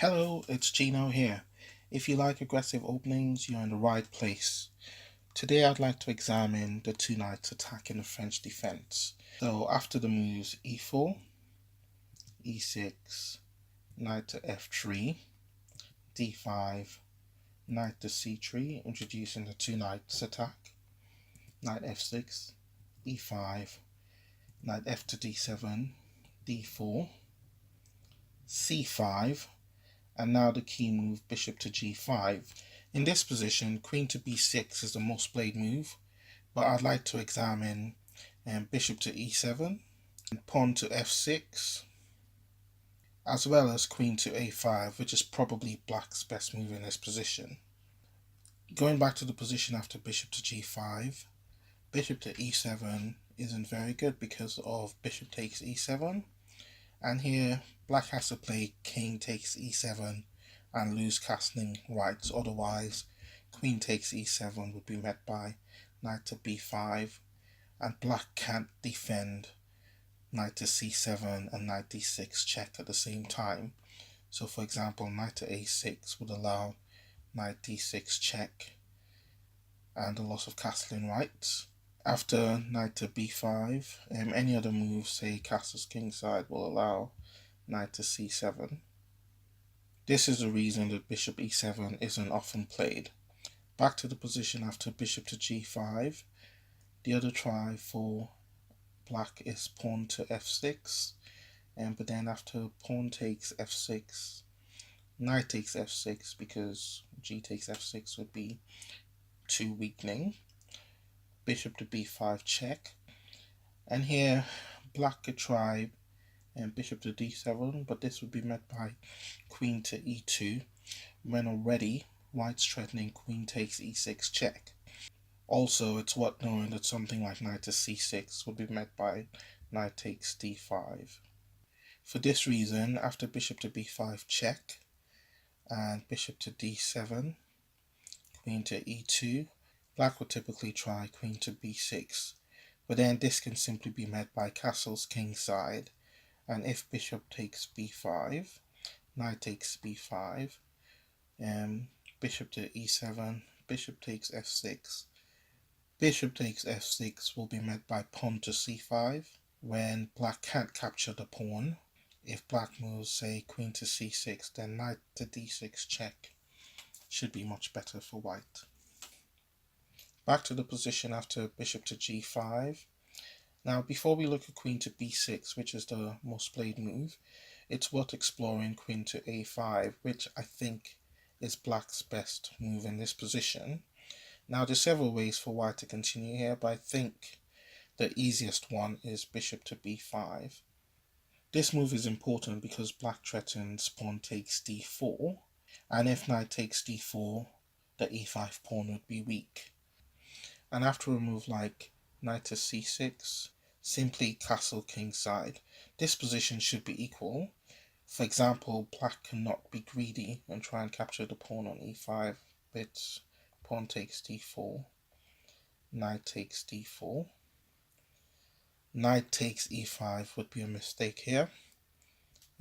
Hello, it's Chino here. If you like aggressive openings, you're in the right place. Today I'd like to examine the two knights attack in the French defense. So after the moves e4, e6, knight to f3, d5, knight to c3, introducing the two knights attack, knight f6, e5, knight f to d7, d4, c5, and now the key move bishop to g5. In this position, queen to b6 is the most played move, but I'd like to examine bishop to e7 and pawn to f6, as well as queen to a5, which is probably black's best move in this position. Going back to the position after bishop to g5, bishop to e7 isn't very good because of bishop takes e7, and here black has to play king takes e7 and lose castling rights, otherwise queen takes e7 would be met by knight to b5, and black can't defend knight to c7 and knight d6 check at the same time. So for example, knight to a6 would allow knight d6 check and the loss of castling rights. After knight to b5, any other move, say castles kingside, will allow knight to c7. This is the reason that bishop e7 isn't often played. Back to the position after bishop to g5. The other try for black is pawn to f6, but then after pawn takes f6, knight takes f6 because g takes f6 would be too weakening. Bishop to b5 check, and here black could try bishop to d7, but this would be met by queen to e2 when already white's threatening queen takes e6 check. Also, it's worth knowing that something like knight to c6 would be met by knight takes d5. For this reason, after bishop to b5 check and bishop to d7, queen to e2, black would typically try queen to b6, but then this can simply be met by castles kingside, and if bishop takes b5, knight takes b5, bishop to e7, bishop takes f6. Bishop takes f6 will be met by pawn to c5 when black can't capture the pawn. If black moves, say, queen to c6, then knight to d6 check should be much better for white. Back to the position after bishop to g5. Now, before we look at queen to b6, which is the most played move, it's worth exploring queen to a5, which I think is black's best move in this position. Now, there's several ways for white to continue here, but I think the easiest one is bishop to b5. This move is important because black threatens pawn takes d4, and if knight takes d4, the e5 pawn would be weak. And after a move like knight to c6, simply castle kingside. This position should be equal. For example, black cannot be greedy and try and capture the pawn on e5, but pawn takes d4, knight takes d4. Knight takes e5 would be a mistake here.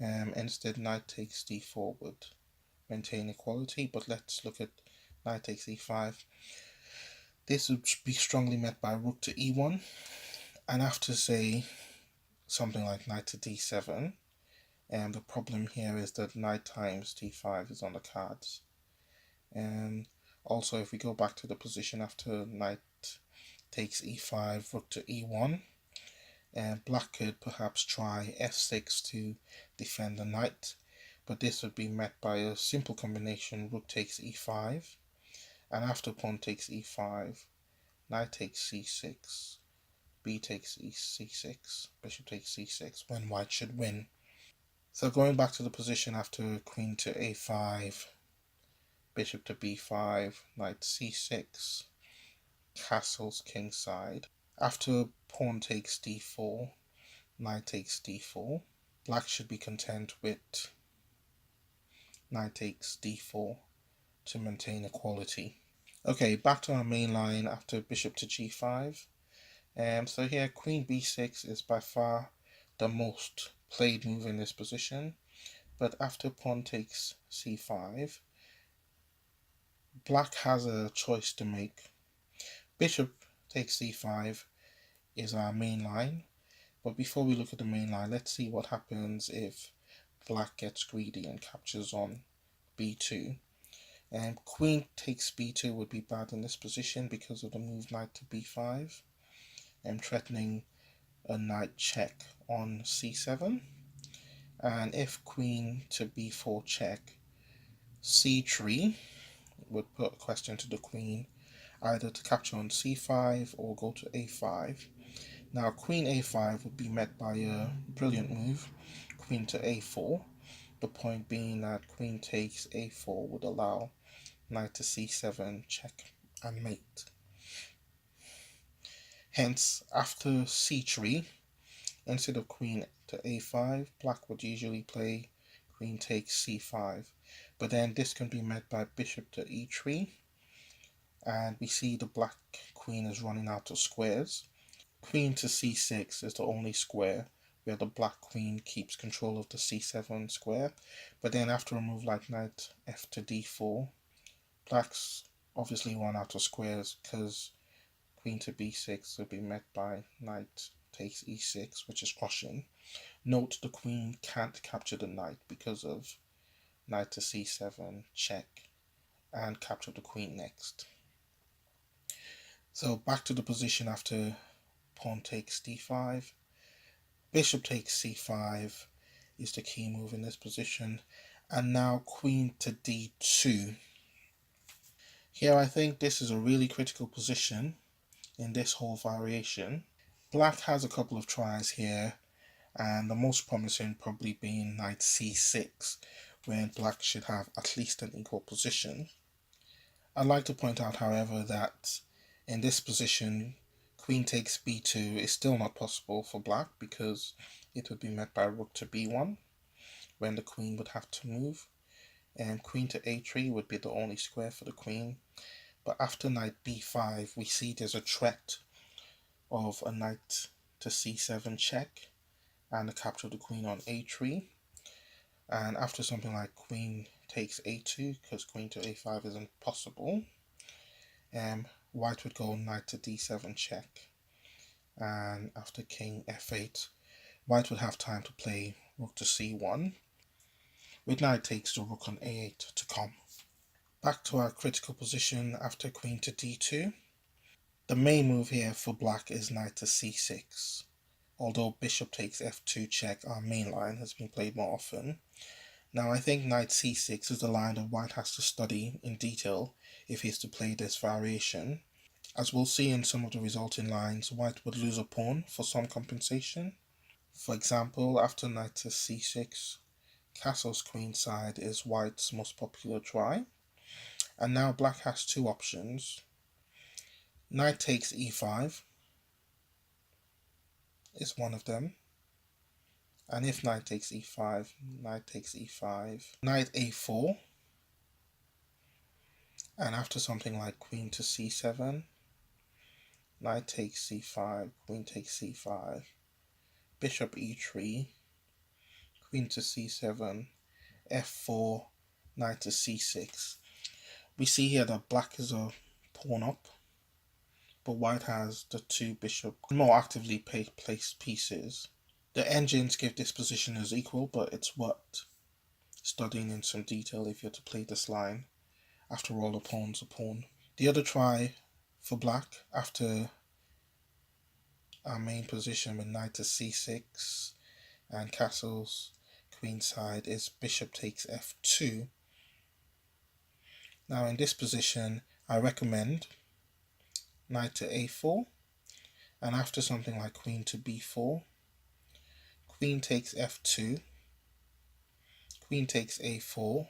Instead, knight takes d4 would maintain equality, but let's look at knight takes e5. This would be strongly met by rook to e1, and after, say, something like knight to d7, and the problem here is that knight times d5 is on the cards. And also, if we go back to the position after knight takes e5, rook to e1, and black could perhaps try f6 to defend the knight, but this would be met by a simple combination rook takes e5, and after pawn takes e5, knight takes c6, b takes c6, bishop takes c6, when white should win. So going back to the position after queen to a5, bishop to b5, knight c6, castles kingside. After pawn takes d4, knight takes d4. Black should be content with knight takes d4 to maintain equality. Okay, back to our main line after bishop to g5. So here queen b6 is by far the most played move in this position, but after pawn takes c5, black has a choice to make. Bishop takes c5 is our main line, but before we look at the main line, let's see what happens if black gets greedy and captures on b2. And queen takes b2 would be bad in this position because of the move knight to b5, and threatening a knight check on c7. And if queen to b4 check, c3 would put a question to the queen, either to capture on c5 or go to a5. Now queen a5 would be met by a brilliant move, queen to a4. The point being that queen takes a4 would allow knight to c7 check and mate. Hence, after c3, instead of queen to a5, black would usually play queen takes c5. But then this can be met by bishop to e3, and we see the black queen is running out of squares. Queen to c6 is the only square where the black queen keeps control of the c7 square. But then after a move like knight f to d4, black's obviously run out of squares because queen to b6 will be met by knight takes e6, which is crushing. Note the queen can't capture the knight because of knight to c7 check and capture the queen next. So back to the position after pawn takes d5. Bishop takes c5 is the key move in this position. And now queen to d2. Here I think this is a really critical position in this whole variation. Black has a couple of tries here, and the most promising probably being knight c6, where black should have at least an equal position. I'd like to point out, however, that in this position, queen takes b2 is still not possible for black because it would be met by rook to b1, when the queen would have to move, and queen to a3 would be the only square for the queen. But after knight b5, we see there's a threat of a knight to c7 check and the capture of the queen on a3. And after something like queen takes a2, because queen to a5 isn't possible, white would go knight to d7 check. And after king f8, white would have time to play rook to c1, with knight takes the rook on a8 to come. Back to our critical position after queen to d2. The main move here for black is knight to c6. Although bishop takes f2 check, our main line, has been played more often. Now I think knight c6 is the line that white has to study in detail if he's to play this variation. As we'll see in some of the resulting lines, white would lose a pawn for some compensation. For example, after knight to c6, castle's queen side is white's most popular try. And now black has two options. Knight takes e5 is one of them. And if knight takes e5, knight takes e5, knight a4, and after something like queen to c7, knight takes c5, queen takes c5, bishop e3, queen to c7, f4, knight to c6. We see here that black is a pawn up, but white has the two bishop more actively placed pieces. The engines give this position as equal, but it's worth studying in some detail if you're to play this line. After all, a pawn's a pawn. The other try for black after our main position with knight to c6 and castle's queen side is bishop takes f2. Now in this position, I recommend knight to a4, and after something like queen to b4, queen takes f2, queen takes a4,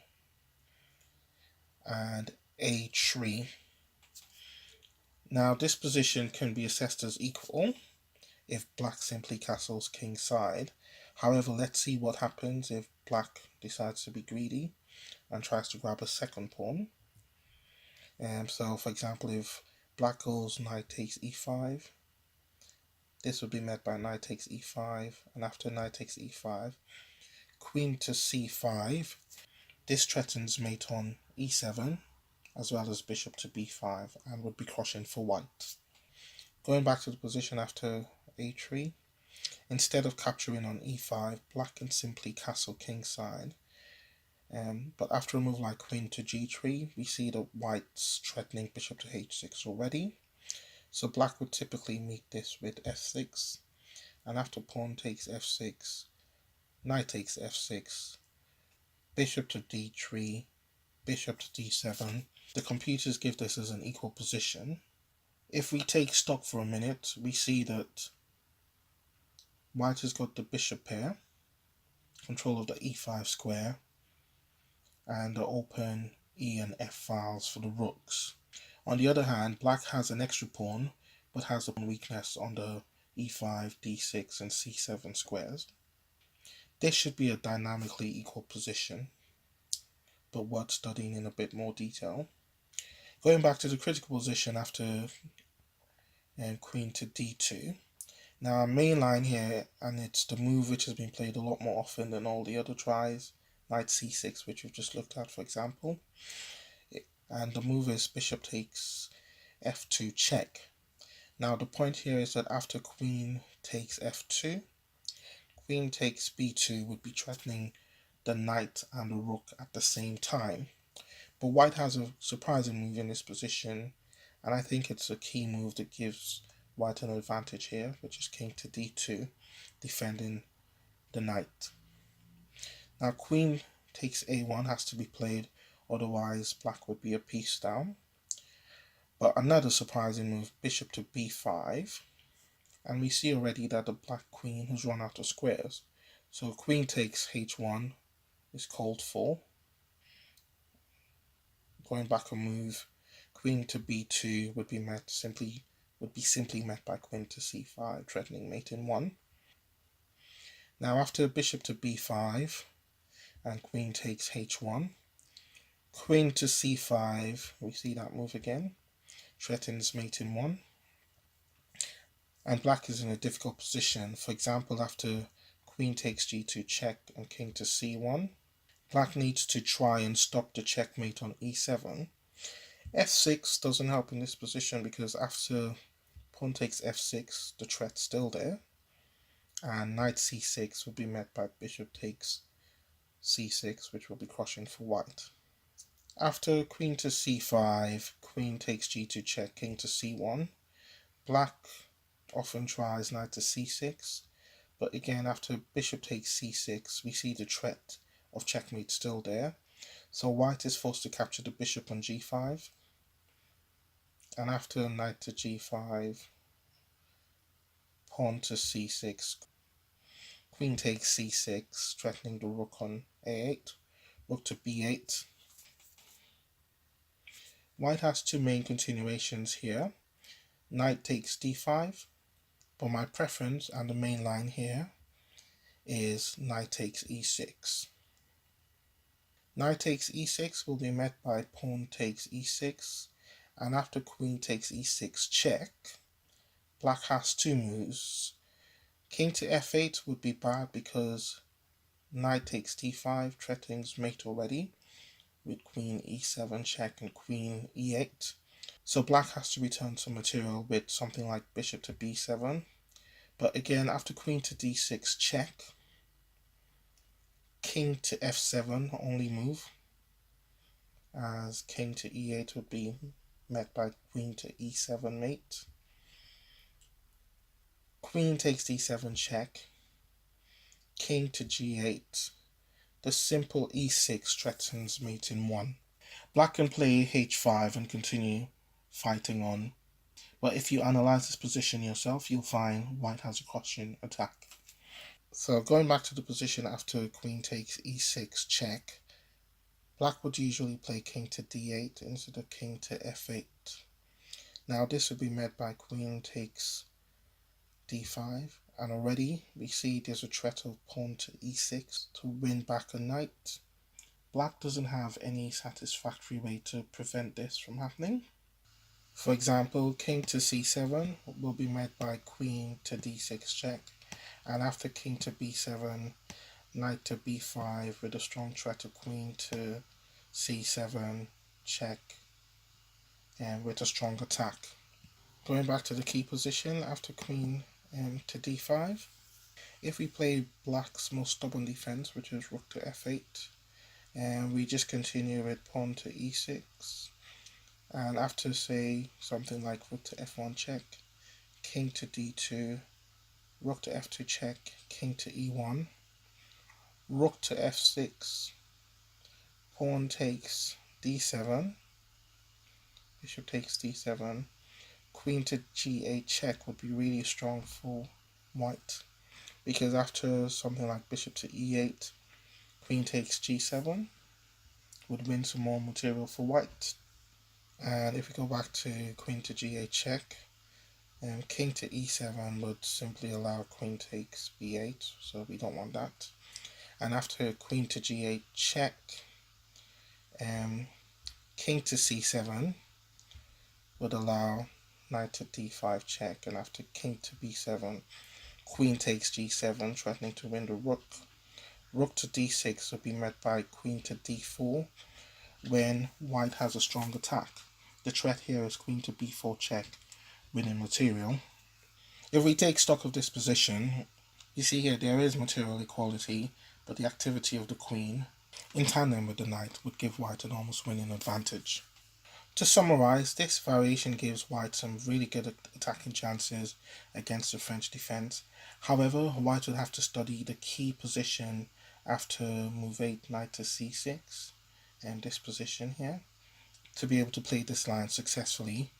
and a3. Now this position can be assessed as equal if black simply castles king side. However, let's see what happens if black decides to be greedy and tries to grab a second pawn. So for example, if black goes knight takes e5, this would be met by knight takes e5, and after knight takes e5, queen to c5, this threatens mate on e7, as well as bishop to b5, and would be crushing for white. Going back to the position after a3, instead of capturing on e5, black can simply castle kingside. But after a move like queen to g3, we see that white's threatening bishop to h6 already. So black would typically meet this with f6, and after pawn takes f6, knight takes f6, bishop to d3, bishop to d7. The computers give this as an equal position. If we take stock for a minute, we see that white has got the bishop pair, control of the e5 square, and the open e and f files for the rooks. On the other hand, black has an extra pawn, but has a weakness on the e5, d6, and c7 squares. This should be a dynamically equal position, but worth studying in a bit more detail. Going back to the critical position after queen to d2. Now our main line here, and it's the move which has been played a lot more often than all the other tries, knight c6, which we've just looked at for example. And the move is bishop takes f2 check. Now the point here is that after queen takes f2, queen takes b2 would be threatening the knight and the rook at the same time. But white has a surprising move in this position, and I think it's a key move that gives white an advantage here, which is king to d2, defending the knight. Now queen takes a1 has to be played, otherwise black would be a piece down. But another surprising move, bishop to b5, and we see already that the black queen has run out of squares. So queen takes h1 is called for. Going back a move, queen to b2 would be simply met by queen to c5, threatening mate in 1. Now after bishop to b5 and queen takes h1, queen to c5, we see that move again, threatens mate in 1. And black is in a difficult position. For example, after queen takes g2 check and king to c1, black needs to try and stop the checkmate on e7. f6 doesn't help in this position because after pawn takes f6, the threat's still there, and knight c6 will be met by bishop takes c6, which will be crushing for white. After queen to c5, queen takes g2 check, king to c1, black often tries knight to c6, but again after bishop takes c6, we see the threat of checkmate still there, so white is forced to capture the bishop on g5, and after knight to g5, pawn to c6, queen takes c6, threatening the rook on a8, rook to b8. White has two main continuations here, knight takes d5, but my preference and the main line here is knight takes e6. Knight takes e6 will be met by pawn takes e6, and after queen takes e6 check, black has two moves. King to f8 would be bad because knight takes d5 threatens mate already, with queen e7 check and queen e8. So black has to return some material with something like bishop to b7. But again, after queen to d6 check, king to f7 only move, as king to e8 would be met by queen to e7 mate. Queen takes d7 check, king to g8. The simple e6 threatens mate in 1. Black can play h5 and continue fighting on, but if you analyze this position yourself, you'll find white has a caution attack. So going back to the position after queen takes e6 check, black would usually play king to d8 instead of king to f8. Now this would be met by queen takes d5, and already we see there's a threat of pawn to e6 to win back a knight. Black doesn't have any satisfactory way to prevent this from happening. For example, king to c7 will be met by queen to d6 check, and after king to b7, knight to b5 with a strong threat of queen to c7 check, and with a strong attack. Going back to the key position after queen to d5. If we play black's most stubborn defense, which is rook to f8, and we just continue with pawn to e6, and after say something like rook to f1 check, king to d2, rook to f2 check, king to e1, rook to f6, pawn takes d7, bishop takes d7, queen to g8 check would be really strong for white, because after something like bishop to e8, queen takes g7 would win some more material for white. And if we go back to queen to g8 check, king to e7 would simply allow queen takes b8, so we don't want that. And after queen to g8 check, king to c7 would allow knight to d5 check, and after king to b7, queen takes g7, threatening to win the rook. Rook to d6 would be met by queen to d4 when white has a strong attack. The threat here is queen to b4 check, winning material. If we take stock of this position, you see here there is material equality, but the activity of the queen in tandem with the knight would give white an almost winning advantage. To summarize, this variation gives white some really good attacking chances against the French defense. However, white would have to study the key position after move 8 knight to c6 and this position here to be able to play this line successfully.